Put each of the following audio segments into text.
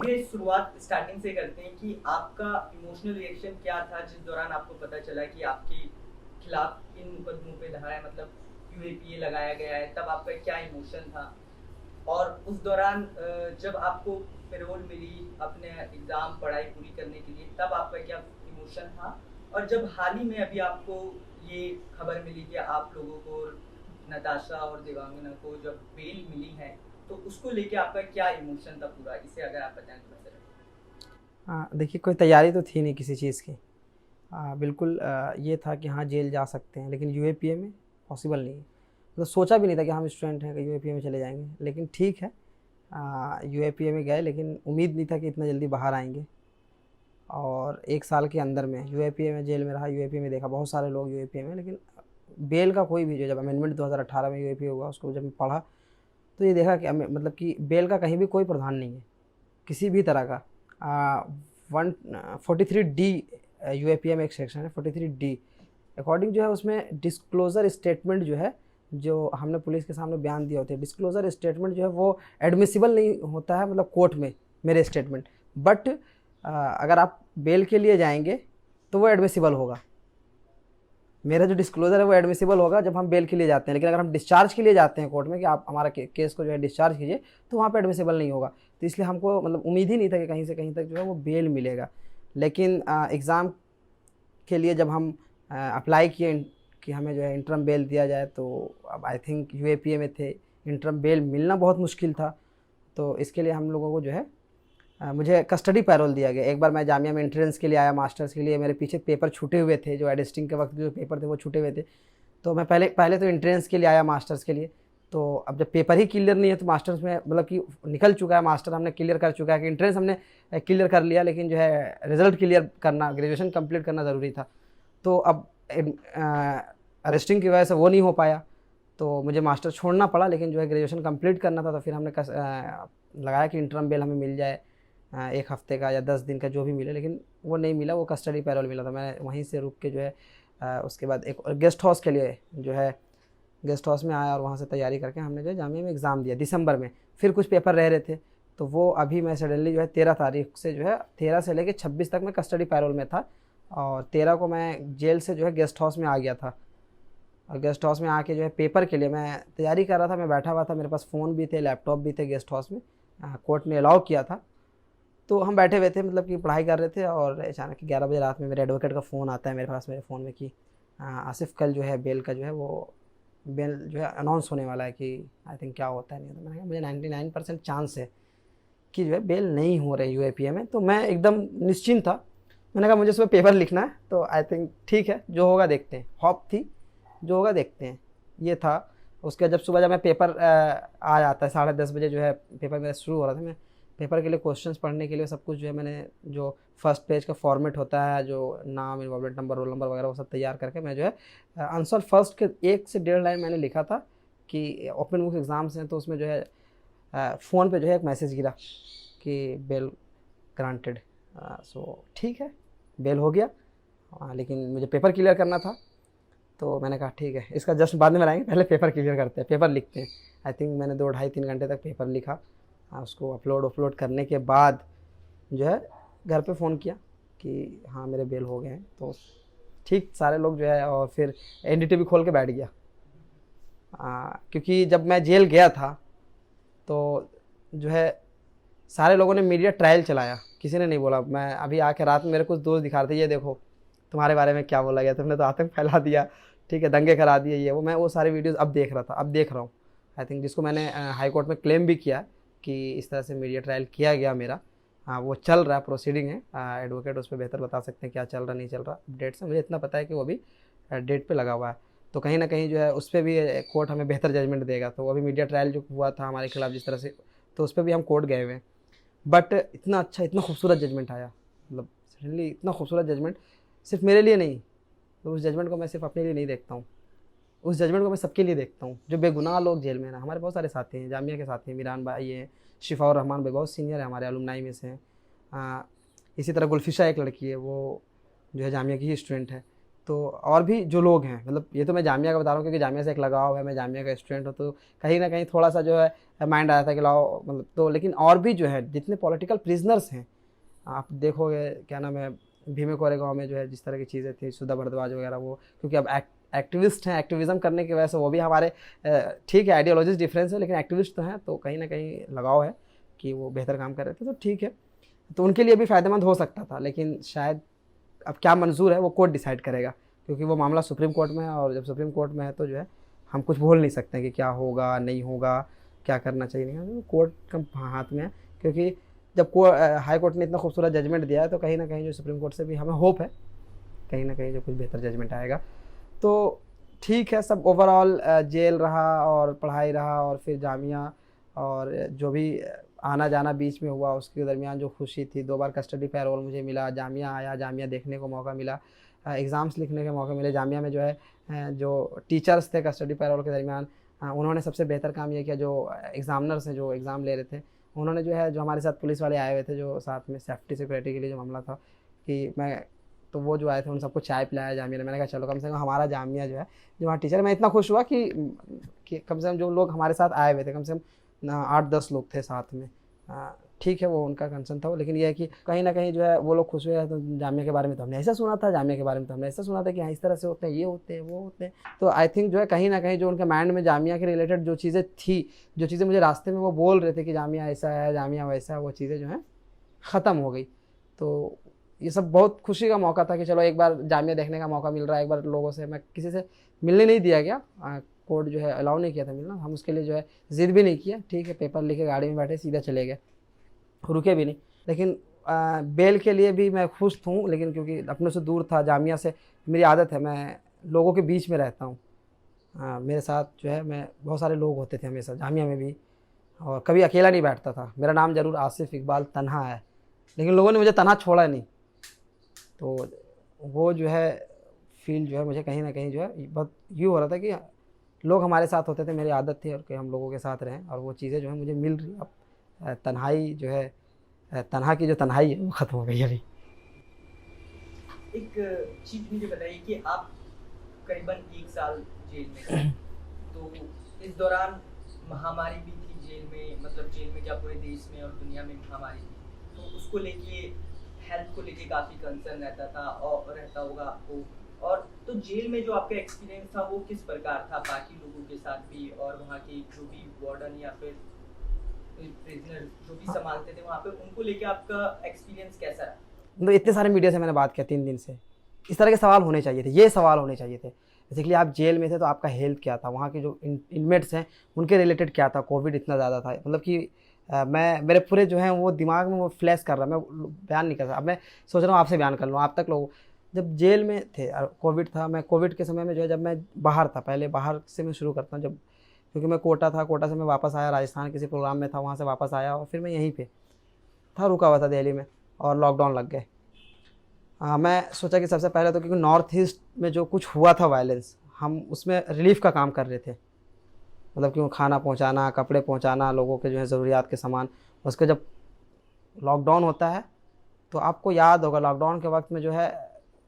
चलिए शुरुआत स्टार्टिंग से करते हैं कि आपका इमोशनल रिएक्शन क्या था जिस दौरान आपको पता चला कि आपके खिलाफ इन मुकदमों पे धारा मतलब यूएपीए लगाया गया है, तब आपका क्या इमोशन था? और उस दौरान जब आपको पैरोल मिली अपने एग्ज़ाम पढ़ाई पूरी करने के लिए, तब आपका क्या इमोशन था? और जब हाल ही में अभी आपको ये खबर मिली कि आप लोगों को, नताशा और देवांगना को जब बेल मिली है, तो उसको लेके आपका क्या इमोशन था पूरा? इसे अगर आप बताएँ तो बेहतर है। हाँ, देखिए कोई तैयारी तो थी नहीं किसी चीज़ की। बिल्कुल ये था कि हाँ जेल जा सकते हैं, लेकिन यूएपीए में पॉसिबल नहीं है। मतलब सोचा भी नहीं था कि हम स्टूडेंट हैं कि यूएपीए में चले जाएंगे, लेकिन ठीक है। यूएपीए में गए, लेकिन उम्मीद नहीं था कि इतना जल्दी बाहर आएंगे। और 1 साल के अंदर में यूएपीए में जेल में रहा। यूएपीए में देखा बहुत सारे लोग यूएपीए में, लेकिन बेल का कोई भी जो जब अमेंडमेंट 2018 में यूएपीए हुआ उसको जब मैं पढ़ा, तो ये देखा कि मतलब कि बेल का कहीं भी कोई प्रावधान नहीं है किसी भी तरह का। 143D यूएपीए में एक सेक्शन है 43D अकॉर्डिंग जो है, उसमें डिस्क्लोज़र स्टेटमेंट जो है, जो हमने पुलिस के सामने बयान दिया होता है, डिस्क्लोज़र स्टेटमेंट जो है वो एडमिसिबल नहीं होता है, मतलब कोर्ट में मेरे स्टेटमेंट। बट अगर आप बेल के लिए जाएंगे तो वो एडमिसिबल होगा। मेरा जो डिस्क्लोजर है वो एडमिसिबल होगा जब हम बेल के लिए जाते हैं, लेकिन अगर हम डिस्चार्ज के लिए जाते हैं कोर्ट में कि आप हमारा केस को जो है डिस्चार्ज कीजिए, तो वहाँ पे एडमिसिबल नहीं होगा। तो इसलिए हमको मतलब उम्मीद ही नहीं था कि कहीं से कहीं तक जो है वो बेल मिलेगा। लेकिन एग्ज़ाम के लिए जब हम अप्लाई किए कि हमें जो है इंटरम बेल दिया जाए, तो अब आई थिंक यूएपीए में थे, इंटरम बेल मिलना बहुत मुश्किल था। तो इसके लिए हम लोगों को जो है मुझे कस्टडी पैरोल दिया गया। एक बार मैं जामिया में एंट्रेंस के लिए आया मास्टर्स के लिए, मेरे पीछे पेपर छूटे हुए थे, जो एडिस्टिंग के वक्त जो पेपर थे वो छूटे हुए थे। तो मैं पहले पहले तो एंट्रेंस के लिए आया मास्टर्स के लिए। तो अब जब पेपर ही क्लियर नहीं है तो मास्टर्स में मतलब कि निकल चुका है, मास्टर हमने क्लियर कर चुका है कि एंट्रेंस हमने क्लियर कर लिया, लेकिन जो है रिजल्ट क्लियर करना, ग्रेजुएशन कंप्लीट करना ज़रूरी था। तो अब अरेस्टिंग की वजह से वो नहीं हो पाया, तो मुझे मास्टर छोड़ना पड़ा, लेकिन जो है ग्रेजुएशन कंप्लीट करना था। तो फिर हमने लगाया कि इंटरम बेल हमें मिल जाए, 1 हफ्ते का या 10 दिन का जो भी मिले, लेकिन वो नहीं मिला। वो कस्टडी पैरोल मिला था। मैं वहीं से रुक के जो है उसके बाद एक गेस्ट हाउस के लिए जो है गेस्ट हाउस में आया, और वहाँ से तैयारी करके हमने जो है जामिया में एग्ज़ाम दिया दिसंबर में। फिर कुछ पेपर रह रहे थे, तो वो अभी मैं सडनली जो है 13 तारीख से जो है 13 से लेकर 26 तक मैं कस्टडी पैरोल में था, और 13 को मैं जेल से जो है गेस्ट हाउस में आ गया था। और गेस्ट हाउस में आके जो है पेपर के लिए मैं तैयारी कर रहा था। मैं बैठा हुआ था, मेरे पास फ़ोन भी थे, लैपटॉप भी थे गेस्ट हाउस में, कोर्ट ने अलाउ किया था। तो हम बैठे हुए थे, मतलब कि पढ़ाई कर रहे थे, और अचानक 11 बजे रात में मेरे एडवोकेट का फ़ोन आता है मेरे पास, मेरे फ़ोन में कि आसिफ कल जो है बेल का जो है वो बेल जो है अनाउंस होने वाला है, कि आई थिंक क्या होता है नहीं होता। मैंने कहा मुझे 99% चांस है कि जो है बेल नहीं हो रही यूएपीए में। तो मैं एकदम निश्चिंत था। मैंने कहा मुझे सुबह पेपर लिखना है, तो आई थिंक ठीक है, जो होगा देखते हैं। हॉप थी, जो होगा देखते हैं, ये था। उसके जब सुबह जब मैं पेपर आ जाता है 10:30 बजे, जो है पेपर मेरा शुरू हो रहा था। मैं पेपर के लिए क्वेश्चंस पढ़ने के लिए सब कुछ जो है मैंने, जो फर्स्ट पेज का फॉर्मेट होता है, जो नाम, इन्वॉल्वमेंट नंबर, रोल नंबर वगैरह, वो सब तैयार करके मैं जो है आंसर फर्स्ट के 1 से 1.5 लाइन मैंने लिखा था कि ओपन बुक एग्ज़ाम्स हैं। तो उसमें जो है फ़ोन पे जो है एक मैसेज गिरा कि बेल ग्रांटेड। सो ठीक है, बेल हो गया। लेकिन मुझे पेपर क्लियर करना था, तो मैंने कहा ठीक है, इसका जस्ट बाद में बनाएंगे, पहले पेपर क्लियर करते हैं, पेपर लिखते हैं। आई थिंक मैंने 2 ढाई 3 घंटे तक पेपर लिखा। उसको अपलोड करने के बाद जो है घर पे फ़ोन किया कि हाँ मेरे बेल हो गए हैं। तो ठीक सारे लोग जो है, और फिर एनडीटीवी खोल के बैठ गया। क्योंकि जब मैं जेल गया था, तो जो है सारे लोगों ने मीडिया ट्रायल चलाया, किसी ने नहीं बोला। मैं अभी आके रात में मेरे कुछ दोस्त दिखा रहे थे, ये देखो तुम्हारे बारे में क्या बोला गया, तुमने तो आतंक फैला दिया, ठीक है, दंगे करा दिए, ये वो। मैं वो सारे वीडियोस अब देख रहा था, अब देख रहा हूँ। आई थिंक जिसको मैंने हाई कोर्ट में क्लेम भी किया कि इस तरह से मीडिया ट्रायल किया गया मेरा, हाँ वो चल रहा है, प्रोसीडिंग है। एडवोकेट उस पर बेहतर बता सकते हैं क्या चल रहा नहीं चल रहा अपडेट से। मुझे इतना पता है कि वो अभी डेट पे लगा हुआ है। तो कहीं ना कहीं जो है उस पर भी कोर्ट हमें बेहतर जजमेंट देगा। तो अभी मीडिया ट्रायल जो हुआ था हमारे खिलाफ जिस तरह से, तो उस पर भी हम कोर्ट गए हुए हैं। बट इतना अच्छा, इतना खूबसूरत जजमेंट आया, मतलब सडनली इतना खूबसूरत जजमेंट, सिर्फ मेरे लिए नहीं। तो उस जजमेंट को मैं सिर्फ अपने लिए नहीं देखता हूँ, उस जजमेंट को मैं सबके लिए देखता हूँ, जो बेगुनाह लोग जेल में ना। हमारे बहुत सारे साथी हैं, जामिया के साथी हैं, मीरान भाई हैं, शिफाउर रहमान भाई बहुत सीनियर है हमारे अलुमनाई में से हैं। इसी तरह गुलफिशा एक लड़की है, वो जो है जामिया की ही स्टूडेंट है। तो और भी जो लोग हैं, मतलब ये तो मैं जामिया का बता रहा हूँ क्योंकि जामिया से एक लगाव है, मैं जामिया का स्टूडेंट हूँ, तो कहीं ना कहीं थोड़ा सा जो है माइंड आया था कि लाओ मतलब, तो लेकिन और भी जो है जितने पॉलिटिकल प्रिजनर्स हैं, आप देखोगे क्या नाम है, भीमे कोरेगांव में जो है जिस तरह की चीज़ें थी, सुधा भारद्वाज वगैरह, वो क्योंकि अब एक्टिविस्ट हैं, एक्टिविज़म करने की वजह से वो भी हमारे ठीक है आइडियोलॉजीज डिफरेंस है लेकिन एक्टिविस्ट तो हैं, तो कहीं ना कहीं लगाव है कि वो बेहतर काम कर रहे थे, तो ठीक है, तो उनके लिए भी फ़ायदेमंद हो सकता था, लेकिन शायद अब क्या मंजूर है वो कोर्ट डिसाइड करेगा, क्योंकि वो मामला सुप्रीम कोर्ट में है, और जब सुप्रीम कोर्ट में है तो जो है हम कुछ बोल नहीं सकते कि क्या होगा नहीं होगा, क्या करना चाहिए नहीं होगा, कोर्ट का हाथ में है। क्योंकि जब हाई कोर्ट ने इतना खूबसूरत जजमेंट दिया है तो कहीं ना कहीं जो सुप्रीम कोर्ट से भी हमें होप है कहीं ना कहीं जो कुछ बेहतर जजमेंट आएगा। तो ठीक है, सब ओवरऑल जेल रहा और पढ़ाई रहा और फिर जामिया, और जो भी आना जाना बीच में हुआ उसके दरमियान जो खुशी थी, 2 बार कस्टडी पैरोल मुझे मिला, जामिया आया, जामिया देखने को मौका मिला, एग्ज़ाम्स लिखने के मौके मिले। जामिया में जो है जो टीचर्स थे कस्टडी पैरोल के दरमियान, उन्होंने सबसे बेहतर काम ये किया, जो एग्ज़ामिनर्स हैं जो एग्ज़ाम ले रहे थे, उन्होंने जो है, जो हमारे साथ पुलिस वाले आए हुए थे जो साथ में सेफ्टी सिक्योरिटी के लिए जो मामला था कि मैं, तो वो जो आए थे उन सबको चाय पिलाया जामिया ने। मैंने कहा चलो कम से कम हमारा जामिया जो है, जो वहाँ टीचर, मैं इतना खुश हुआ कि कम से कम जो लोग हमारे साथ आए हुए थे, कम से कम 8-10 लोग थे साथ में, ठीक है वो उनका कंसर्न था वो, लेकिन ये है कि कहीं ना कहीं जो है वो लोग खुश हुए हैं। तो जामिया के बारे में तो हमने ऐसा सुना था, जामिया के बारे में तो हमने ऐसा सुना था कि हाँ इस तरह से होते हैं, ये होते हैं, वो होते हैं। तो आई थिंक जो है कहीं ना कहीं जो उनके माइंड में जामिया के रिलेटेड जो चीज़ें थी, जो चीज़ें मुझे रास्ते में वो बोल रहे थे कि जामिया ऐसा है, जामिया वैसा है, वो चीज़ें जो है ख़त्म हो गई। तो ये सब बहुत खुशी का मौका था कि चलो एक बार जामिया देखने का मौका मिल रहा है, एक बार लोगों से, मैं किसी से मिलने नहीं दिया गया, कोर्ट जो है अलाउ नहीं किया था मिलना, हम उसके लिए जो है ज़िद भी नहीं किया, ठीक है पेपर लेके गाड़ी में बैठे सीधा चले गए, रुके भी नहीं। लेकिन बेल के लिए भी मैं खुश हूँ, लेकिन क्योंकि अपने से दूर था, जामिया से मेरी आदत है, मैं लोगों के बीच में रहता हूँ, मेरे साथ जो है मैं बहुत सारे लोग होते थे हमेशा जामिया में भी, और कभी अकेला नहीं बैठता था। मेरा नाम ज़रूर आसिफ इकबाल तन्हा है, लेकिन लोगों ने मुझे तन्हा छोड़ा नहीं। तो वो जो है फील जो है मुझे कहीं ना कहीं जो है बहुत यूँ हो रहा था कि लोग हमारे साथ होते थे, मेरी आदत थी और कि हम लोगों के साथ रहें, और वो चीज़ें जो है मुझे मिल रही। अब तन्हाई जो है, तन्हा की जो तन्हाई है वो ख़त्म हो गई अभी। एक चीज़ मुझे बताइए कि आप करीबन 1 साल जेल में थे, तो इस दौरान महामारी भी थी जेल में, मतलब जेल में क्या पूरे देश में और दुनिया में महामारी थी, तो उसको लेके, हेल्थ को लेके काफ़ी कंसर्न रहता था और रहता होगा आपको। और तो जेल में जो आपका एक्सपीरियंस था वो किस प्रकार था बाकी लोगों के साथ भी, और वहाँ के जो भी वार्डन या फिर प्रिजनर जो भी संभालते थे वहाँ पे, उनको लेके आपका एक्सपीरियंस कैसा रहा? तो इतने सारे मीडिया से मैंने बात किया 3 दिन से, इस तरह के सवाल होने चाहिए थे, ये सवाल होने चाहिए थे। बेसिकली आप जेल में थे तो आपका हेल्थ क्या था, वहाँ के जो इनमेट्स हैं उनके रिलेटेड क्या था, कोविड इतना ज़्यादा था, मतलब कि मैं, मेरे पूरे जो हैं वो दिमाग में वो फ्लैश कर रहा, मैं बयान नहीं कर रहा। अब मैं सोच रहा हूँ आपसे बयान कर लूँ, आप तक लोग जब जेल में थे और कोविड था, मैं कोविड के समय में जो है, जब मैं बाहर था, पहले बाहर से मैं शुरू करता हूँ, जब क्योंकि मैं कोटा था, कोटा से मैं वापस आया, राजस्थान किसी प्रोग्राम में था, वहाँ से वापस आया और फिर मैं यहीं पे था, रुका हुआ था दिल्ली में, और लॉकडाउन लग गए। मैं सोचा कि सबसे पहले तो क्योंकि नॉर्थ ईस्ट में जो कुछ हुआ था वायलेंस, हम उसमें रिलीफ का काम कर रहे थे, मतलब कि वो खाना पहुंचाना, कपड़े पहुंचाना, लोगों के जो है ज़रूरियात के सामान। उसके जब लॉकडाउन होता है तो आपको याद होगा लॉकडाउन के वक्त में जो है,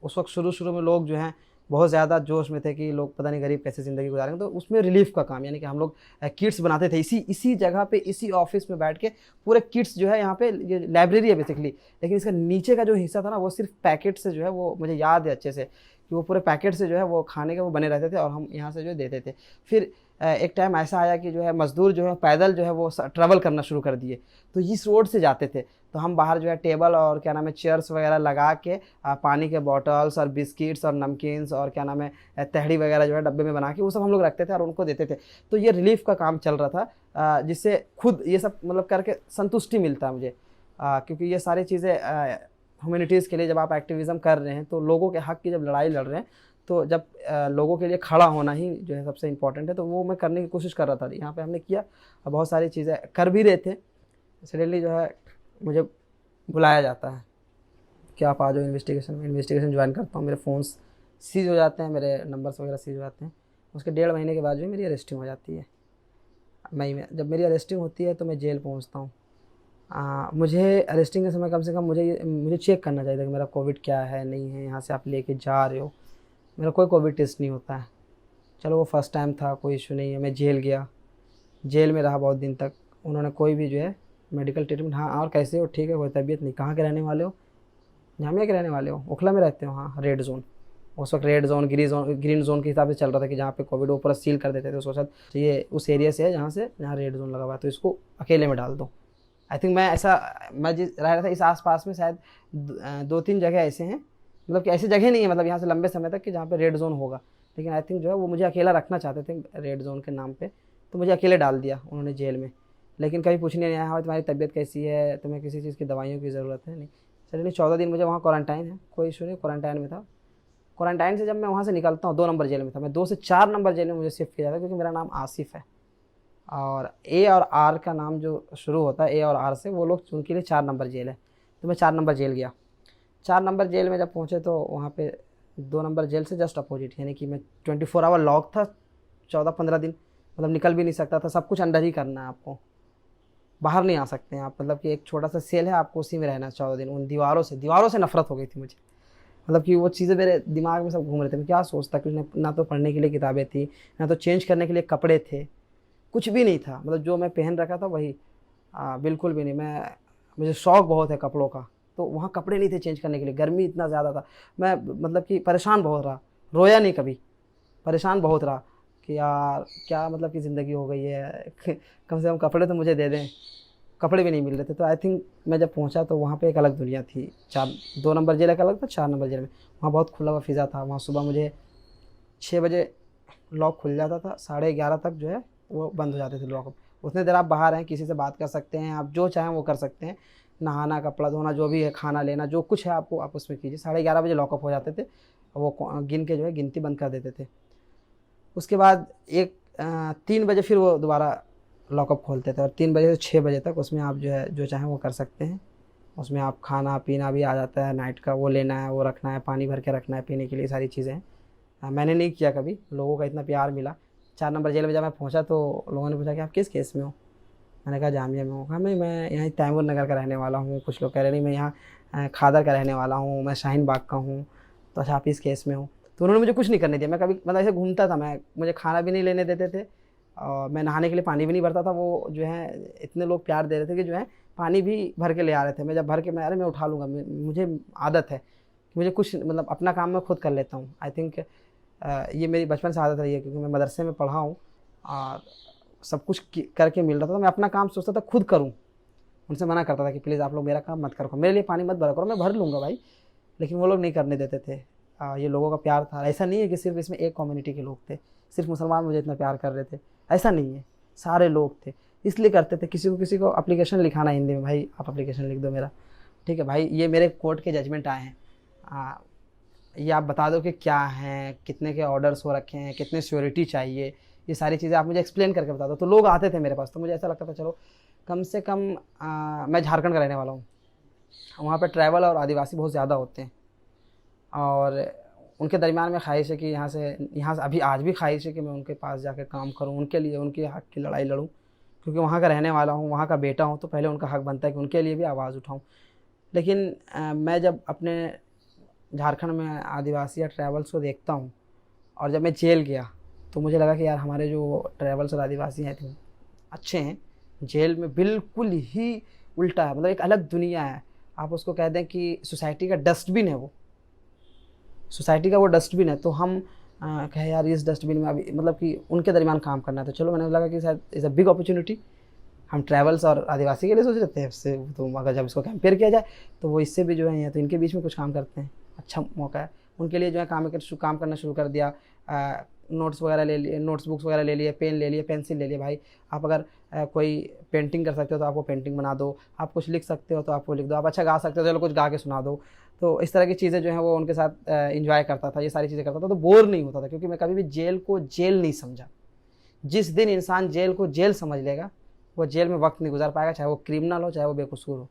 उस वक्त शुरू शुरू में लोग जो हैं बहुत ज़्यादा जोश में थे कि लोग पता नहीं गरीब कैसे ज़िंदगी गुजारेंगे, तो उसमें रिलीफ का काम, यानी कि हम लोग किट्स बनाते थे, इसी जगह पे, इसी ऑफिस में बैठ के पूरे किट्स जो है, यहाँ पे ये लाइब्रेरी है बेसिकली, लेकिन इसका नीचे का जो हिस्सा था ना वो सिर्फ पैकेट से जो है, वो मुझे याद है अच्छे से कि वो पूरे पैकेट से जो है वो खाने के वो बने रहते थे और हम यहाँ से जो है देते थे। फिर एक टाइम ऐसा आया कि जो है मज़दूर जो है पैदल जो है वो ट्रैवल करना शुरू कर दिए, तो इस रोड से जाते थे, तो हम बाहर जो है टेबल और क्या नाम है चेयर्स वगैरह लगा के पानी के बॉटल्स और बिस्किट्स और नमकीन्स और क्या नाम है तहड़ी वगैरह जो है डब्बे में बना के वो सब हम लोग रखते थे और उनको देते थे। तो ये रिलीफ का काम चल रहा था, जिससे खुद ये सब मतलब करके संतुष्टि मिलता है मुझे, क्योंकि ये सारी चीज़ें ह्यूमैनिटीज़ के लिए जब आप एक्टिविज़म कर रहे हैं, तो लोगों के हक़ की जब लड़ाई लड़ रहे हैं, तो जब लोगों के लिए खड़ा होना ही जो है सबसे इम्पॉर्टेंट है, तो वो मैं करने की कोशिश कर रहा था। यहाँ पे हमने किया, बहुत सारी चीज़ें कर भी रहे थे। सडनली जो है मुझे बुलाया जाता है कि आप आ जाओ इन्वेस्टिगेशन में। इन्वेस्टिगेशन ज्वाइन करता हूँ, मेरे फ़ोन्स सीज हो जाते हैं, मेरे नंबर्स वगैरह सीज हो जाते हैं। उसके 1.5 महीने के बाद जो मेरी अरेस्टिंग हो जाती है मई में। जब मेरी अरेस्टिंग होती है तो मैं जेल पहुँचता हूँ। मुझे अरेस्टिंग के समय कम से कम मुझे चेक करना चाहिए था कि मेरा कोविड क्या है नहीं है, यहाँ से आप लेके जा रहे हो। मेरा कोई कोविड टेस्ट नहीं होता है। चलो वो फर्स्ट टाइम था, कोई इशू नहीं है। मैं जेल गया, जेल में रहा बहुत दिन तक। उन्होंने कोई भी जो है मेडिकल ट्रीटमेंट, हाँ और कैसे हो, ठीक है, कोई तबीयत नहीं। कहाँ के रहने वाले हो? जामिया के रहने वाले हो? ओखला में रहते हो? हाँ, रेड जोन। उस वक्त रेड जोन, ग्रीन जोन के हिसाब से चल रहा था कि जहाँ पे कोविड वो पूरा सील कर देते थे। सोचा तो ये उस एरिया से है जहाँ रेड जोन लगा हुआ है, तो इसको अकेले में डाल दो। आई थिंक मैं जिस रह रहा था इस आसपास में शायद 2-3 जगह ऐसे हैं, मतलब कि ऐसी जगह नहीं है मतलब यहाँ से लंबे समय तक कि जहाँ पे रेड जोन होगा। लेकिन आई थिंक जो है वो मुझे अकेला रखना चाहते थे रेड जोन के नाम पे, तो मुझे अकेले डाल दिया उन्होंने जेल में। लेकिन कभी पूछने नहीं आया, हाँ तुम्हारी तबीयत कैसी है, तुम्हें किसी चीज़ की दवाइयों की ज़रूरत है? नहीं। चलिए नहीं, 14 दिन मुझे वहाँ क्वारंटाइन है, कोई इशू नहीं, क्वारंटाइन में था। क्वारंटाइन से जब मैं वहाँ से निकलता हूँ, 2 नंबर जेल में था मैं, 2 से 4 नंबर जेल में मुझे शिफ्ट किया जाता, क्योंकि मेरा नाम आसिफ है और ए और आर का नाम जो शुरू होता है ए और आर से, वो लोग उनके लिए 4 नंबर जेल है। तो मैं 4 नंबर जेल गया। 4 नंबर जेल में जब पहुँचे तो वहाँ पे 2 नंबर जेल से जस्ट अपोजिट, यानी कि मैं 24 आवर लॉक था 14-15 दिन, मतलब निकल भी नहीं सकता था। सब कुछ अंदर ही करना है आपको, बाहर नहीं आ सकते हैं आप। मतलब कि एक छोटा सा सेल है, आपको उसी में रहना है 14 दिन। उन दीवारों से नफरत हो गई थी मुझे। मतलब कि वो चीज़ें मेरे दिमाग में सब घूम रहे थे। मैं क्या सोचता कि ना तो पढ़ने के लिए किताबें थी, ना तो चेंज करने के लिए कपड़े थे, कुछ भी नहीं था। मतलब जो मैं पहन रखा था वही, बिल्कुल भी नहीं। मुझे शौक बहुत है कपड़ों का, तो वहाँ कपड़े नहीं थे चेंज करने के लिए। गर्मी इतना ज़्यादा था, मैं मतलब कि परेशान बहुत रहा। रोया नहीं कभी, परेशान बहुत रहा कि यार क्या मतलब कि ज़िंदगी हो गई है। कम से कम कपड़े तो मुझे दे दें, कपड़े भी नहीं मिल रहे थे। तो आई थिंक मैं जब पहुंचा तो वहाँ पे एक अलग दुनिया थी। 2 नंबर जेल एक अलग था, 4 नंबर जेल में वहाँ बहुत खुला हुआ फ़िज़ा था। वहाँ सुबह मुझे 6 बजे लॉक खुल जाता था, 11:30 तक जो है वो बंद हो जाते थे लॉक। उतने देर आप बाहर हैं, किसी से बात कर सकते हैं, आप जो चाहें वो कर सकते हैं। नहाना, कपड़ा धोना, जो भी है, खाना लेना, जो कुछ है आपको आप उसमें कीजिए। 11:30 बजे लॉकअप हो जाते थे, वो गिन के जो है गिनती बंद कर देते थे। उसके बाद 3 बजे फिर वो दोबारा लॉकअप खोलते थे, और 3 बजे से 6 बजे तक उसमें आप जो है जो चाहें वो कर सकते हैं। उसमें आप खाना पीना भी आ जाता है, नाइट का वो लेना है, वो रखना है, पानी भर के रखना है पीने के लिए, सारी चीज़ें हैं। मैंने नहीं किया कभी, लोगों का इतना प्यार मिला। 4 नंबर जेल में जब मैं पहुंचा तो लोगों ने पूछा कि आप किस केस में हो? मैंने कहा जामिया में हूँ। कहा मैं यहाँ तैमूर नगर का रहने वाला हूँ। कुछ लोग कह रहे नहीं मैं यहाँ खादर का रहने वाला हूँ, मैं शाहीन बाग का हूँ। तो अच्छा आप इस केस में हो? तो उन्होंने मुझे कुछ नहीं करने दिया। मैं कभी मतलब ऐसे घूमता था, मुझे खाना भी नहीं लेने देते थे, और मैं नहाने के लिए पानी भी नहीं भरता था। वो जो है इतने लोग प्यार दे रहे थे कि जो है पानी भी भर के ले आ रहे थे। मैं जब भर के मैं, अरे मैं उठा लूँगा, मुझे आदत है, मुझे कुछ मतलब अपना काम मैं खुद कर लेता हूँ। आई थिंक ये मेरी बचपन से आदत रही है, क्योंकि मैं मदरसे में पढ़ा हूँ और सब कुछ करके मिल रहा था, तो मैं अपना काम सोचता था खुद करूँ। उनसे मना करता था कि प्लीज़ आप लोग मेरा काम मत करो, मेरे लिए पानी मत भरा करो, मैं भर लूँगा भाई। लेकिन वो लोग नहीं करने देते थे। ये लोगों का प्यार था। ऐसा नहीं है कि सिर्फ इसमें एक कम्युनिटी के लोग थे, सिर्फ मुसलमान मुझे इतना प्यार कर रहे थे, ऐसा नहीं है, सारे लोग थे। इसलिए करते थे। किसी को एप्लीकेशन लिखाना हिंदी में, भाई आप एप्लीकेशन लिख दो मेरा, ठीक है भाई, ये मेरे कोर्ट के जजमेंट आए हैं, ये आप बता दो कि क्या हैं, कितने के ऑर्डर्स हो रखे हैं, कितने श्योरिटी चाहिए, ये सारी चीज़ें आप मुझे एक्सप्लेन करके बता दो। तो लोग आते थे मेरे पास, तो मुझे ऐसा लगता था चलो कम से कम मैं झारखंड का रहने वाला हूँ, वहाँ पे ट्रैवल और आदिवासी बहुत ज़्यादा होते हैं, और उनके दरमियान में ख्वाहिश है कि यहाँ से अभी आज भी ख्वाहिश है कि मैं उनके पास जाकर काम करूँ, उनके लिए उनके हक़ की लड़ाई लड़ूँ, क्योंकि वहाँ का रहने वाला हूँ, वहाँ का बेटा हूँ, तो पहले उनका हक़ बनता है कि उनके लिए भी आवाज़ उठाऊँ। लेकिन मैं जब अपने झारखंड में आदिवासी या ट्रैवल्स को देखता हूँ, और जब मैं जेल गया तो मुझे लगा कि यार हमारे जो ट्रैवल्स और आदिवासी हैं थे अच्छे हैं। जेल में बिल्कुल ही उल्टा है, मतलब एक अलग दुनिया है। आप उसको कह दें कि सोसाइटी का डस्टबिन है, वो सोसाइटी का वो डस्टबिन है। तो हम कहे यार इस डस्टबिन में अभी मतलब कि उनके दरमियान काम करना है। तो चलो मैंने लगा कि शायद इज़ अ बिग अपॉर्चुनिटी। हम ट्रैवल्स और आदिवासी के लिए सोच रहे थे, इससे तो अगर जब इसको कंपेयर किया जाए तो वो इससे भी जो है, तो इनके बीच में कुछ काम करते हैं, अच्छा मौका है उनके लिए जो है। काम करना शुरू कर दिया। नोट्स वगैरह ले लिए, नोट्स बुक्स वगैरह ले लिए, पेन ले लिए, पेंसिल ले लिए। भाई आप अगर कोई पेंटिंग कर सकते हो तो आप वो पेंटिंग बना दो, आप कुछ लिख सकते हो तो आप वो लिख दो, आप अच्छा गा सकते हो तो चलो कुछ गा के सुना दो। तो इस तरह की चीज़ें जो हैं वो उनके साथ इंजॉय करता था, ये सारी चीज़ें करता था, तो बोर नहीं होता था, क्योंकि मैं कभी भी जेल को जेल नहीं समझा। जिस दिन इंसान जेल को जेल समझ लेगा, वो जेल में वक्त नहीं गुजार पाएगा, चाहे वो क्रिमिनल हो, चाहे वो बेकसूर हो।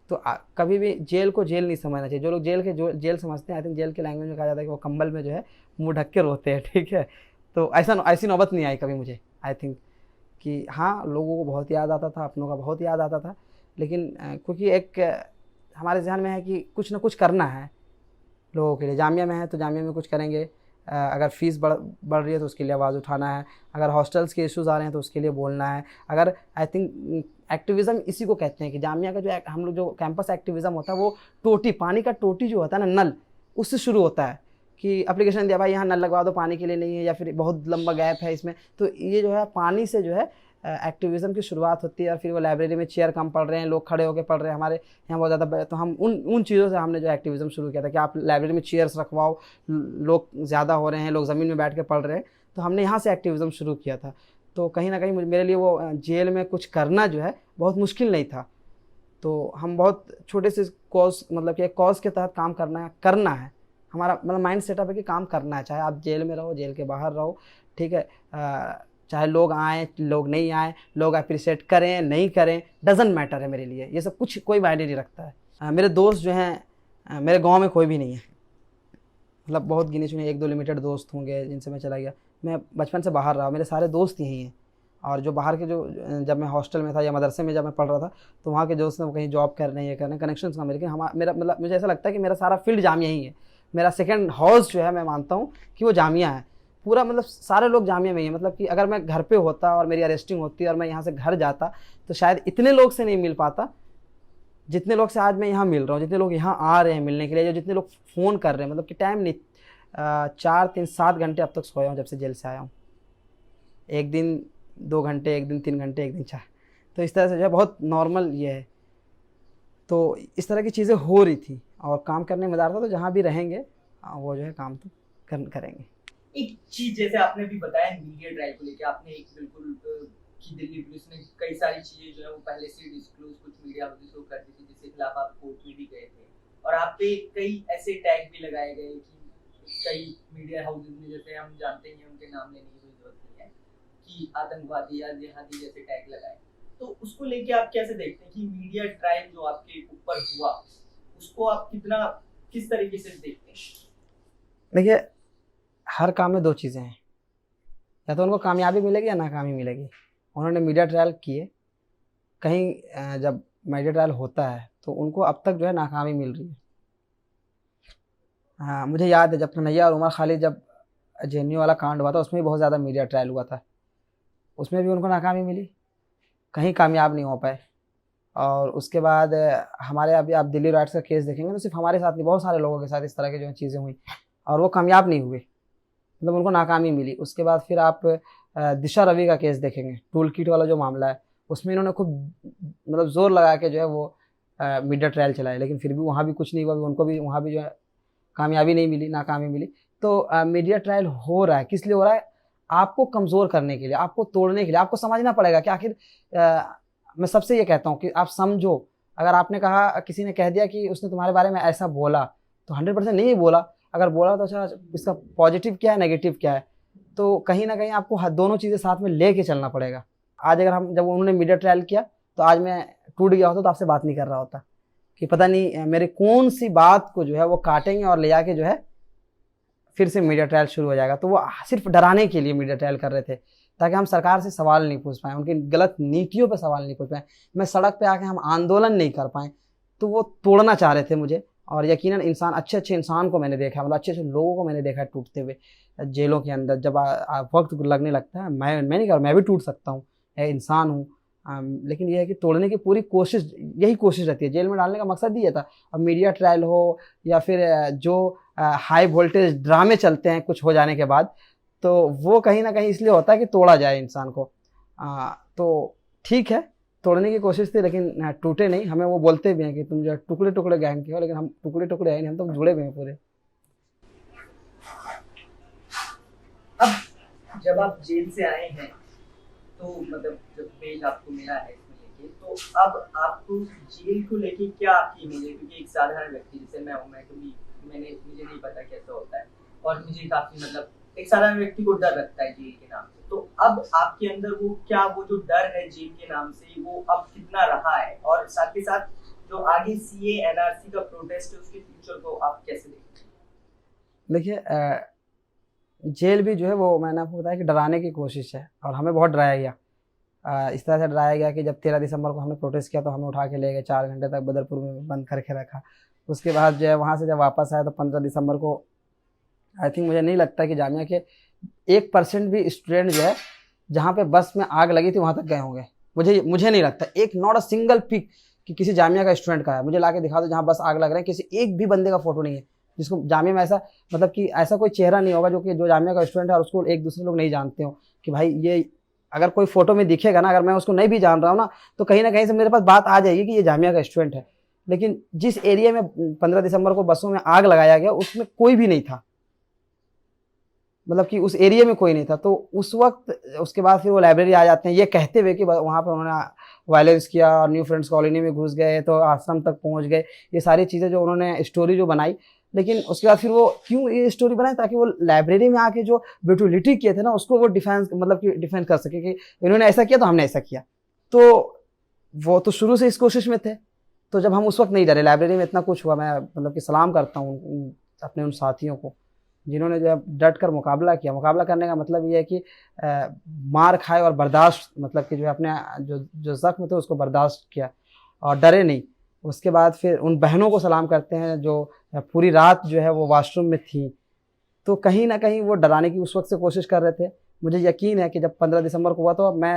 तो कभी भी जेल को जेल नहीं समझना चाहिए। जो लोग जेल समझते हैं, आई थिंक जेल के लैंग्वेज में कहा जाता है कि वो कंबल में जो है मुंह ढक के रोते हैं, ठीक है। तो ऐसी नौबत नहीं आई कभी मुझे। आई थिंक कि हाँ, लोगों को बहुत याद आता था, अपनों का बहुत याद आता था, लेकिन क्योंकि एक हमारे ज़हन में है कि कुछ ना कुछ करना है, लोगों के लिए। जामिया में है तो जामिया में कुछ करेंगे, अगर फ़ीस बढ़ रही है तो उसके लिए आवाज़ उठाना है, अगर हॉस्टल्स के इश्यूज़ आ रहे हैं तो उसके लिए बोलना है। अगर आई थिंक एक्टिविज़म इसी को कहते हैं कि जामिया का जो हम लोग जो कैंपस एक्टिविज़म होता है वो टोटी, पानी का टोटी जो होता है ना, नल, उससे शुरू होता है कि एप्लीकेशन दिया भाई यहाँ नल लगवा दो, पानी के लिए नहीं है, या फिर बहुत लंबा गैप है इसमें, तो ये जो है पानी से जो है एक्टिविज़म की शुरुआत होती है। और फिर वो लाइब्रेरी में चेयर कम पढ़ रहे हैं, लोग खड़े होकर पढ़ रहे हैं, हमारे यहाँ बहुत ज़्यादा, तो हम उन चीज़ों से हमने जो एक्टिविज़म शुरू किया था कि आप लाइब्रेरी में चेयर्स रखवाओ, लोग ज़्यादा हो रहे हैं, लोग ज़मीन में बैठ के पढ़ रहे हैं, तो हमने यहाँ से एक्टिविज़म शुरू किया था। तो कहीं ना कहीं मेरे लिए वो जेल में कुछ करना जो है बहुत मुश्किल नहीं था। तो हम बहुत छोटे से कॉज, मतलब कि एक कॉज के तहत काम करना है हमारा, मतलब माइंड सेटअप है कि काम करना है, चाहे आप जेल में रहो, जेल के बाहर रहो, ठीक है, चाहे लोग आएँ लोग नहीं आएँ, लोग अप्रिशिएट करें नहीं करें, डजेंट मैटर है मेरे लिए, ये सब कुछ कोई मायने नहीं रखता है। मेरे दोस्त जो हैं मेरे गांव में कोई भी नहीं है, मतलब बहुत गिने चुने 1-2 लिमिटेड दोस्त होंगे जिनसे मैं चला गया। मैं बचपन से बाहर रहा, मेरे सारे दोस्त यहीं हैं। और जो बाहर के, जो जब मैं हॉस्टल में था या मदरसे में जब मैं पढ़ रहा था, तो वहाँ के दोस्त हैं वो कहीं जॉब कर रहे हैं, ये कर रहे हैं, कनेक्शंस कम है, लेकिन मेरा मतलब मुझे ऐसा लगता है कि मेरा सारा फील्ड जामिया ही है। मेरा सेकंड हाउस जो है मैं मानता हूँ कि वो जामिया है पूरा, मतलब सारे लोग जामिया में ही हैं। मतलब कि अगर मैं घर पे होता और मेरी अरेस्टिंग होती और मैं यहाँ से घर जाता तो शायद इतने लोग से नहीं मिल पाता जितने लोग से आज मैं यहाँ मिल रहा हूँ, जितने लोग यहाँ आ रहे हैं मिलने के लिए, जो जितने लोग फ़ोन कर रहे हैं, मतलब कि टाइम नहीं, 4-3-7 घंटे अब तक सोया हूँ जब से जेल से आया हूँ। एक दिन 2 घंटे, एक दिन 3 घंटे, एक दिन 4, तो इस तरह से जो है बहुत नॉर्मल ये है। तो इस तरह की चीज़ें हो रही थी और काम करने में मज़ा आता था। तो जहाँ भी रहेंगे वो जो है काम तो करेंगे। एक चीज जैसे आपने भी बताया मीडिया ट्रायल को लेके, आपने एक बिल्कुल कि दिल्ली पुलिस ने कई सारी चीजें जो है वो पहले से डिस्क्लोज कुछ मीडिया हाउसेस को कर दी थी, जिसके खिलाफ आप कोर्ट में भी गए थे, और आप पे कई ऐसे टैग भी लगाए गए कि कई मीडिया हाउसेस ने, जैसे हम जानते हैं उनके नाम लेने की कोई जरूरत नहीं है, कि आतंकवादी या जिहादी जैसे टैग लगाए। तो उसको लेके आप कैसे देखते हैं कि मीडिया ट्रायल जो आपके ऊपर हुआ उसको आप किस तरीके से देखते हैं? देखिए, हर काम में 2 चीज़ें हैं, या तो उनको कामयाबी मिलेगी या नाकामी मिलेगी। उन्होंने मीडिया ट्रायल किए, कहीं जब मीडिया ट्रायल होता है तो उनको अब तक जो है नाकामी मिल रही है। हाँ, मुझे याद है जब कन्हैया और उमर खालिद, जब जेएनयू वाला कांड हुआ था, उसमें भी बहुत ज़्यादा मीडिया ट्रायल हुआ था, उसमें भी उनको नाकामी मिली, कहीं कामयाब नहीं हो पाए। और उसके बाद हमारे अभी आप दिल्ली राइट्स का केस देखेंगे तो सिर्फ हमारे साथ नहीं, बहुत सारे लोगों के साथ इस तरह की जो चीज़ें हुई और वो कामयाब नहीं हुए, मतलब उनको नाकामी मिली। उसके बाद फिर आप दिशा रवि का केस देखेंगे, टूल किट वाला जो मामला है, उसमें इन्होंने खूब मतलब ज़ोर लगा के जो है वो मीडिया ट्रायल चलाए, लेकिन फिर भी वहाँ भी कुछ नहीं हुआ, उनको भी वहाँ भी जो है कामयाबी नहीं मिली, नाकामी मिली। तो मीडिया ट्रायल हो रहा है, किस लिए हो रहा है? आपको कमज़ोर करने के लिए, आपको तोड़ने के लिए। आपको समझना पड़ेगा कि आखिर मैं सबसे ये कहता हूँ कि आप समझो, अगर आपने कहा, किसी ने कह दिया कि उसने तुम्हारे बारे में ऐसा बोला, तो 100% नहीं बोला, अगर बोला तो अच्छा इसका पॉजिटिव क्या है, नेगेटिव क्या है, तो कहीं ना कहीं आपको दोनों चीज़ें साथ में ले कर चलना पड़ेगा। आज अगर जब उन्होंने मीडिया ट्रायल किया तो आज मैं टूट गया होता तो आपसे बात नहीं कर रहा होता, कि पता नहीं मेरे कौन सी बात को जो है वो काटेंगे और ले जाके जो है फिर से मीडिया ट्रायल शुरू हो जाएगा। तो वो सिर्फ डराने के लिए मीडिया ट्रायल कर रहे थे, ताकि हम सरकार से सवाल नहीं पूछ पाएँ, उनकी गलत नीतियों पर सवाल नहीं पूछ पाएँ, मैं सड़क पे आके हम आंदोलन नहीं कर पाएँ। तो वो तोड़ना चाह रहे थे मुझे, और यकीनन इंसान, अच्छे अच्छे इंसान को मैंने देखा, मतलब अच्छे अच्छे लोगों को मैंने देखा है टूटते हुए जेलों के अंदर। जब वक्त लगने लगता है, मैं नहीं कर, मैं भी टूट सकता हूँ, इंसान हूँ, लेकिन यह है कि तोड़ने की पूरी कोशिश, यही कोशिश रहती है। जेल में डालने का मकसद ही ये था। अब मीडिया ट्रायल हो या फिर जो हाई वोल्टेज ड्रामे चलते हैं कुछ हो जाने के बाद, तो वो कहीं ना कहीं इसलिए होता है कि तोड़ा जाए इंसान को। तो ठीक है, तोड़ने की कोशिश थी, लेकिन टूटे नहीं। हमें वो बोलते भी हैं कि तुम जो टुकड़े टुकड़े गैंग के हो, लेकिन हम टुकड़े टुकड़े है नहीं, हम तो जुड़े हुए हैं पूरे। अब जब आप जेल से आए हैं, तो मतलब जब बेल आपको मिला है इसमें लेके, तो अब आपको जेल को लेके क्या आपकी इमेज है? क्योंकि एक साधारण व्यक्ति जैसे मैं हूँ, मुझे नहीं पता कैसा होता है, और मुझे काफी मतलब एक साधारण व्यक्ति को डर लगता है जेल के नाम से। तो अब आपके अंदर वो जो डर है जेल के नाम से, वो अब कितना रहा है? और साथ के साथ जो आगे सीए एनआरसी का प्रोटेस्ट है, उसके फ्यूचर को आप कैसे देखते हैं? देखिए, जेल भी जो है वो, मैंने आपको बताया कि डराने की कोशिश है, और हमें बहुत डराया गया। इस तरह से डराया गया कि जब 13 दिसंबर को हमने प्रोटेस्ट किया तो हमें उठा के ले गए, 4 घंटे तक बदरपुर में बंद करके रखा, उसके बाद जो है वहाँ से जब वापस आया तो 15 दिसंबर को आई थिंक, मुझे नहीं लगता कि जामिया के 1% भी स्टूडेंट जो है जहाँ पे बस में आग लगी थी वहाँ तक गए होंगे। मुझे नहीं लगता, एक नॉट अ सिंगल पिक कि किसी जामिया का स्टूडेंट का है, मुझे ला के दिखा दो जहाँ बस आग लग रहा है, किसी एक भी बंदे का फोटो नहीं है जिसको जामिया में ऐसा, मतलब कि ऐसा कोई चेहरा नहीं होगा जो जामिया का स्टूडेंट है और उसको एक दूसरे लोग नहीं जानते हो कि भाई ये, अगर कोई फोटो में दिखेगा ना, अगर मैं उसको नहीं भी जान रहा हूँ ना, तो कहीं ना कहीं से मेरे पास बात आ जाएगी कि ये जामिया का स्टूडेंट है। लेकिन जिस एरिया में 15 दिसंबर को बसों में आग लगाया गया उसमें कोई भी नहीं था, मतलब कि उस एरिया में कोई नहीं था। तो उस वक्त, उसके बाद फिर वो लाइब्रेरी आ जाते हैं ये कहते हुए कि वहाँ पे उन्होंने वायलेंस किया और न्यू फ्रेंड्स कॉलोनी में घुस गए तो आश्रम तक पहुँच गए, ये सारी चीज़ें जो उन्होंने स्टोरी जो बनाई। लेकिन उसके बाद फिर वो क्यों ये स्टोरी बनाए, ताकि वो लाइब्रेरी में आके जो ब्रूटलिटी किए थे ना उसको वो डिफेंस, मतलब कि डिफेंस कर सके कि इन्होंने ऐसा किया तो हमने ऐसा किया। तो वो तो शुरू से इस कोशिश में थे। तो जब हम उस वक्त नहीं डरे, लाइब्रेरी में इतना कुछ हुआ, मैं मतलब कि सलाम करता हूँ अपने उन साथियों को जिन्होंने जो है डट कर मुकाबला किया। मुकाबला करने का मतलब ये है कि मार खाए और बर्दाश्त, मतलब कि जो है अपने जो ज़ख्म थे उसको बर्दाश्त किया और डरे नहीं। उसके बाद फिर उन बहनों को सलाम करते हैं जो पूरी रात जो है वो वॉशरूम में थी। तो कहीं ना कहीं वो डराने की उस वक्त से कोशिश कर रहे थे। मुझे यकीन है कि जब 15 दिसंबर को हुआ तो मैं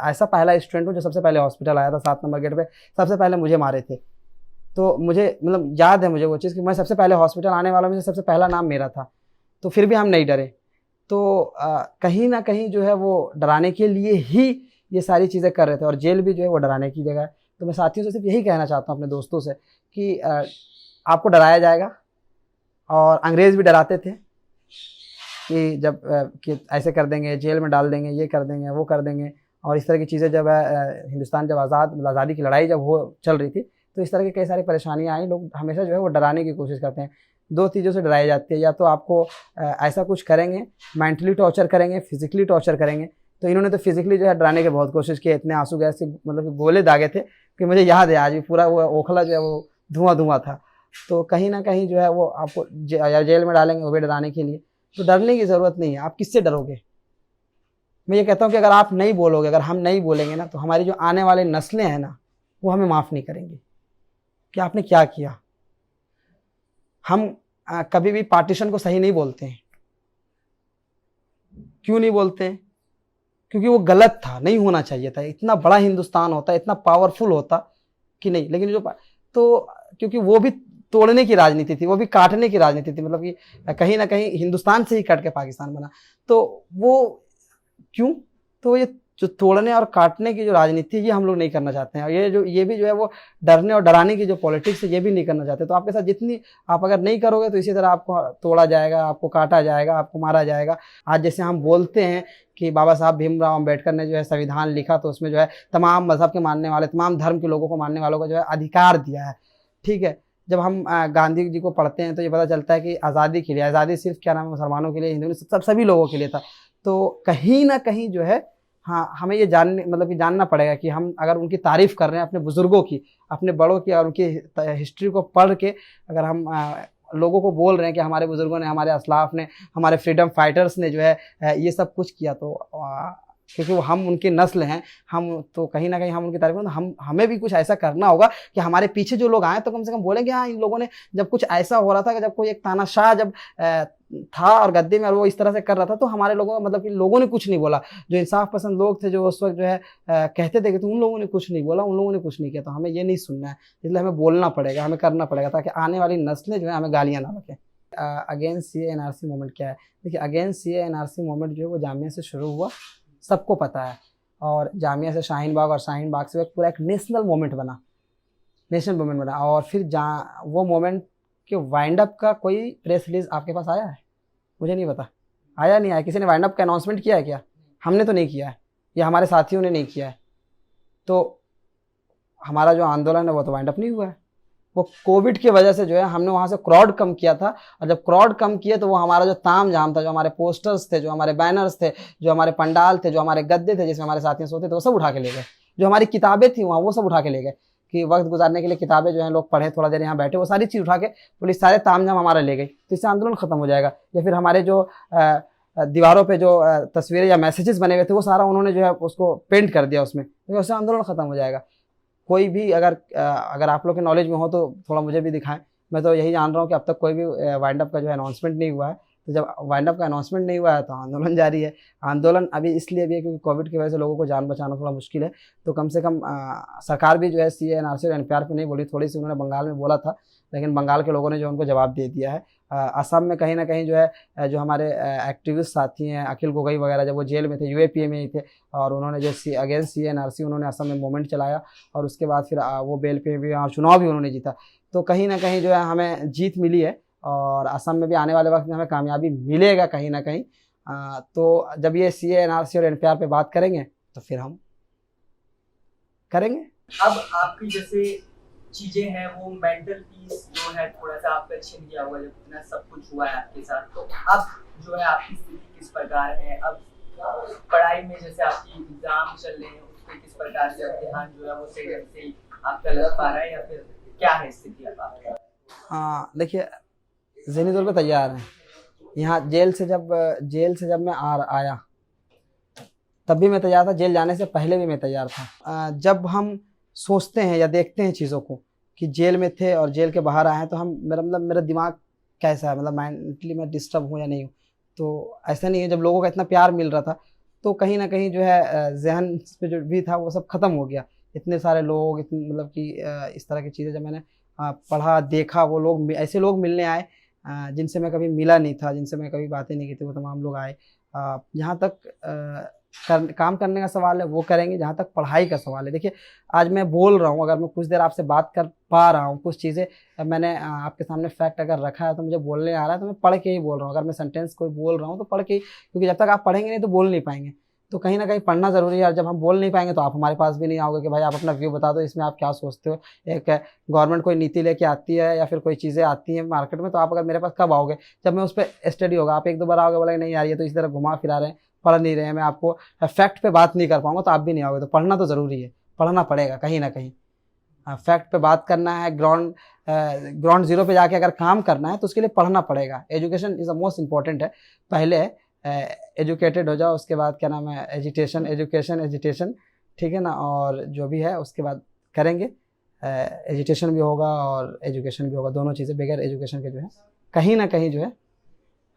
ऐसा पहला स्टूडेंट हूँ जो सबसे पहले हॉस्पिटल आया था, 7 नंबर गेट पे सबसे पहले मुझे मारे थे। तो मुझे मतलब याद है मुझे वो चीज़ कि मैं सबसे पहले हॉस्पिटल आने वालों में से सबसे पहला नाम मेरा था। तो फिर भी हम नहीं डरे। तो कहीं ना कहीं जो है वो डराने के लिए ही ये सारी चीज़ें कर रहे थे, और जेल भी जो है वो डराने की जगह है। तो मैं साथियों से सिर्फ यही कहना चाहता हूँ अपने दोस्तों से कि आपको डराया जाएगा, और अंग्रेज़ भी डराते थे कि जब कि ऐसे कर देंगे, जेल में डाल देंगे, ये कर देंगे, वो कर देंगे। और इस तरह की चीज़ें जब हिंदुस्तान जब आज़ादी की लड़ाई जब हो चल रही थी तो इस तरह की कई सारी परेशानियाँ आई। लोग हमेशा जो है वो डराने की कोशिश करते हैं। 2 चीज़ों से डराई जाती है, या तो आपको ऐसा कुछ करेंगे, मेंटली टॉर्चर करेंगे, फिजिकली टॉर्चर करेंगे। तो इन्होंने तो फिजिकली जो है डराने की बहुत कोशिश की, इतने आंसू गैस के मतलब कि गोले दागे थे कि मुझे याद है आज भी पूरा वो ओखला जो है वो धुआं था। तो कहीं ना कहीं जो है वो आपको जेल में डालेंगे वो भी डराने के लिए। तो डरने की ज़रूरत नहीं है। आप किससे डरोगे? मैं ये कहता हूँ कि अगर आप नहीं बोलोगे, अगर हम नहीं बोलेंगे ना, तो हमारी जो आने वाली नस्लें हैं ना वो हमें माफ़ नहीं करेंगी कि आपने क्या किया। हम कभी भी पार्टीशन को सही नहीं बोलते हैं। क्यों नहीं बोलते हैं? क्योंकि वो गलत था, नहीं होना चाहिए था। इतना बड़ा हिंदुस्तान होता, इतना पावरफुल होता कि नहीं, लेकिन जो तो क्योंकि वो भी तोड़ने की राजनीति थी, वो भी काटने की राजनीति थी, मतलब कि कहीं ना कहीं हिंदुस्तान से ही कट के पाकिस्तान बना। तो वो क्यों? तो ये जो तोड़ने और काटने की जो राजनीति है ये हम लोग नहीं करना चाहते हैं। और ये भी जो है वो डरने और डराने की जो पॉलिटिक्स है ये भी नहीं करना चाहते। तो आपके साथ जितनी आप अगर नहीं करोगे तो इसी तरह आपको तोड़ा जाएगा, आपको काटा जाएगा, आपको मारा जाएगा। आज जैसे हम बोलते हैं कि बाबा साहब भीमराव अम्बेडकर ने जो है संविधान लिखा तो उसमें जो है तमाम मज़हब के मानने वाले, तमाम धर्म के लोगों को मानने वालों को जो है अधिकार दिया है, ठीक है। जब हम गांधी जी को पढ़ते हैं तो ये पता चलता है कि आज़ादी के लिए, आज़ादी सिर्फ क्या नाम है मुसलमानों के लिए, हिंदू सभी लोगों के लिए था। तो कहीं ना कहीं जो है हाँ, हमें ये जानने मतलब कि जानना पड़ेगा कि हम अगर उनकी तारीफ़ कर रहे हैं, अपने बुज़ुर्गों की, अपने बड़ों की और उनकी हिस्ट्री को पढ़ के अगर हम लोगों को बोल रहे हैं कि हमारे बुज़ुर्गों ने, हमारे असलाफ़ ने, हमारे फ्रीडम फाइटर्स ने जो है ये सब कुछ किया, तो क्योंकि वो हम उनकी नस्ल हैं, हम तो कहीं ना कहीं हम उनकी तारीफ, हमें भी कुछ ऐसा करना होगा कि हमारे पीछे जो लोग आए तो कम से कम बोलेंगे हाँ इन लोगों ने, जब कुछ ऐसा हो रहा था कि जब कोई एक तानाशाह जब था और गद्दे में और वो इस तरह से कर रहा था तो हमारे लोगों, मतलब कि लोगों ने कुछ नहीं बोला। जो इंसाफ पसंद लोग थे जो उस वक्त जो है कहते थे कि तो उन लोगों ने कुछ नहीं बोला, उन लोगों ने कुछ नहीं किया। तो हमें ये नहीं सुनना है, इसलिए हमें बोलना पड़ेगा, हमें करना पड़ेगा, ताकि आने वाली नस्लें जो है हमें गालियाँ ना बकें। अगेंस्ट सीए एनआरसी मूवमेंट क्या है? देखिए, अगेंस्ट सीए एनआरसी मूवमेंट जो है वो जामिया से शुरू हुआ, सबको पता है। और जामिया से शाहीन बाग, और शाहीन बाग से पूरा एक नेशनल मूवमेंट बना, नेशनल मूवमेंट बना। और फिर जहाँ वो मूवमेंट के वाइंड अप का कोई प्रेस रिलीज आपके पास आया है? मुझे नहीं पता, आया नहीं आया। किसी ने वाइंड अप का अनाउंसमेंट किया है क्या? हमने तो नहीं किया है, या हमारे साथियों ने नहीं किया है। तो हमारा जो आंदोलन है वो तो वाइंड अप नहीं हुआ है। वो कोविड की वजह से जो है हमने वहाँ से क्राउड कम किया था, और जब क्राउड कम किए तो वो हमारा जो ताम झाम था, जो हमारे पोस्टर्स थे, जो हमारे बैनर्स थे, जो हमारे पंडाल थे, जो हमारे गद्दे थे जिसमें हमारे साथियों सोते थे, वो सब उठा के ले गए। जो हमारी किताबें थी वहाँ वो सब उठा के ले गए कि वक्त गुजारने के लिए किताबें जो है लोग पढ़े, थोड़ा देर यहाँ बैठे, वो सारी चीज़ उठा के पुलिस सारे ताम झाम हमारा ले गई। तो इससे आंदोलन खत्म हो जाएगा। या फिर हमारे जो दीवारों पे जो तस्वीरें या मैसेजेस बने हुए थे वो सारा उन्होंने जो है उसको पेंट कर दिया उसमें, तो उससे आंदोलन खत्म हो जाएगा। कोई भी अगर आप लोग के नॉलेज में हो तो थोड़ा मुझे भी दिखाएं। मैं तो यही जान रहा हूँ कि अब तक कोई भी वाइंड अप का जो है अनाउंसमेंट नहीं हुआ है। तो जब वाइंड अप का अनाउंसमेंट नहीं हुआ है तो आंदोलन जारी है। आंदोलन अभी इसलिए भी है क्योंकि कोविड की वजह से लोगों को जान बचाना थोड़ा मुश्किल है। तो कम से कम सरकार भी जो है CAA NRC और NPR पे नहीं बोली, थोड़ी सी उन्होंने बंगाल में बोला था, लेकिन बंगाल के लोगों ने जो उनको जवाब दे दिया है। असम में कहीं ना कहीं जो है जो हमारे एक्टिविस्ट साथी हैं अखिल गोगोई वगैरह, जब वो जेल में थे UAPA में ही थे, और उन्होंने जो अगेंस्ट CAA NRC उन्होंने असम में मूवमेंट चलाया, और उसके बाद फिर वो बेल पे भी और चुनाव भी उन्होंने जीता। तो कहीं ना कहीं जो है हमें जीत मिली है, और असम में भी आने वाले वक्त में हमें कामयाबी मिलेगा कहीं ना कहीं। तो जब ये CAA NRC और NPR पे बात करेंगे तो फिर हम करेंगे। अब आपकी जैसे चीजें हैं वो मेंटल पीस जो है थोड़ा सा आपका छिन गया होगा जब इतना सब कुछ हुआ है आपके साथ, तो अब जो है आपकी स्थिति किस प्रकार है? अब पढ़ाई में जैसे आपकी एग्जाम चल रहे हैं उस पर किस प्रकार से अब ध्यान जो है वो सही ढंग से आपका लग पा रहा है, या फिर क्या है स्थिति अब आपकी? देखिए, ज़हनी तौर पे तैयार हैं। यहाँ जेल से जब मैं आया तब भी मैं तैयार था, जेल जाने से पहले भी मैं तैयार था। जब हम सोचते हैं या देखते हैं चीज़ों को कि जेल में थे और जेल के बाहर आए हैं, तो हम मेरा दिमाग कैसा है, मतलब मेंटली मैं डिस्टर्ब हूँ या नहीं हूँ, तो ऐसा नहीं है। जब लोगों का इतना प्यार मिल रहा था तो कहीं ना कहीं जो है जहन पे जो भी था वो सब ख़त्म हो गया। इतने सारे लोग, इतने मतलब कि इस तरह की चीज़ें जब मैंने पढ़ा देखा, वो लोग ऐसे लोग मिलने आए जिनसे मैं कभी मिला नहीं था, जिनसे मैं कभी बातें नहीं की थी, वो तमाम लोग आए। जहाँ तक काम करने का सवाल है वो करेंगे, जहाँ तक पढ़ाई का सवाल है, देखिए आज मैं बोल रहा हूँ, अगर मैं कुछ देर आपसे बात कर पा रहा हूँ, कुछ चीज़ें मैंने आपके सामने फैक्ट अगर रखा है तो मुझे बोलने आ रहा है, तो मैं पढ़ के ही बोल रहा हूँ। अगर मैं सेंटेंस कोई बोल रहा हूँ तो पढ़ के ही, क्योंकि जब तक आप पढ़ेंगे नहीं तो बोल नहीं पाएंगे। तो कहीं ना कहीं पढ़ना ज़रूरी है, और जब हम बोल नहीं पाएंगे तो आप हमारे पास भी नहीं आओगे कि भाई आप अपना व्यू बता दो, इसमें आप क्या सोचते हो। एक गवर्नमेंट कोई नीति लेके आती है या फिर कोई चीज़ें आती हैं मार्केट में, तो आप अगर मेरे पास कब आओगे? जब मैं उस पर स्टडी होगा। आप एक दो बार आओगे, बोला नहीं यार ये तो इस तरह घुमा फिरा रहे हैं, पढ़ नहीं रहे हैं, मैं आपको फैक्ट पे बात नहीं कर पाऊंगा, तो आप भी नहीं आओगे। तो पढ़ना तो ज़रूरी है, पढ़ना पड़ेगा कहीं ना कहीं। फैक्ट पे बात करना है, ग्राउंड जीरो पे जाके अगर काम करना है तो उसके लिए पढ़ना पड़ेगा। Education is the most important है। पहले एजुकेटेड हो जाओ, उसके बाद क्या नाम है एजुकेशन, ठीक है ना, और जो भी है उसके बाद करेंगे। एजुकेशन भी होगा और एजुकेशन भी होगा, दोनों चीज़ें बगैर एजुकेशन के जो है कहीं ना कहीं जो है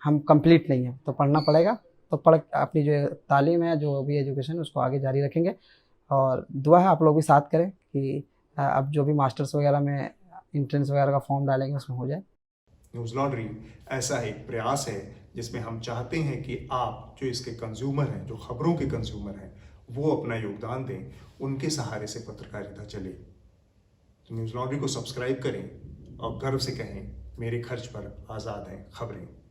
हम कंप्लीट नहीं हैं। तो पढ़ना पड़ेगा, तो अपनी जो तालीम है, जो भी एजुकेशन है, उसको आगे जारी रखेंगे। और दुआ है आप लोग भी साथ करें कि अब जो भी मास्टर्स वगैरह में एंट्रेंस वगैरह का फॉर्म डालेंगे उसमें हो जाए। न्यूज़ लॉन्ड्री ऐसा एक प्रयास है जिसमें हम चाहते हैं कि आप जो इसके कंज्यूमर हैं, जो खबरों के कंज्यूमर हैं, वो अपना योगदान दें, उनके सहारे से पत्रकारिता चले। तो न्यूज़ लॉन्ड्री को सब्सक्राइब करें और गर्व से कहें, मेरे खर्च पर आज़ाद हैं खबरें।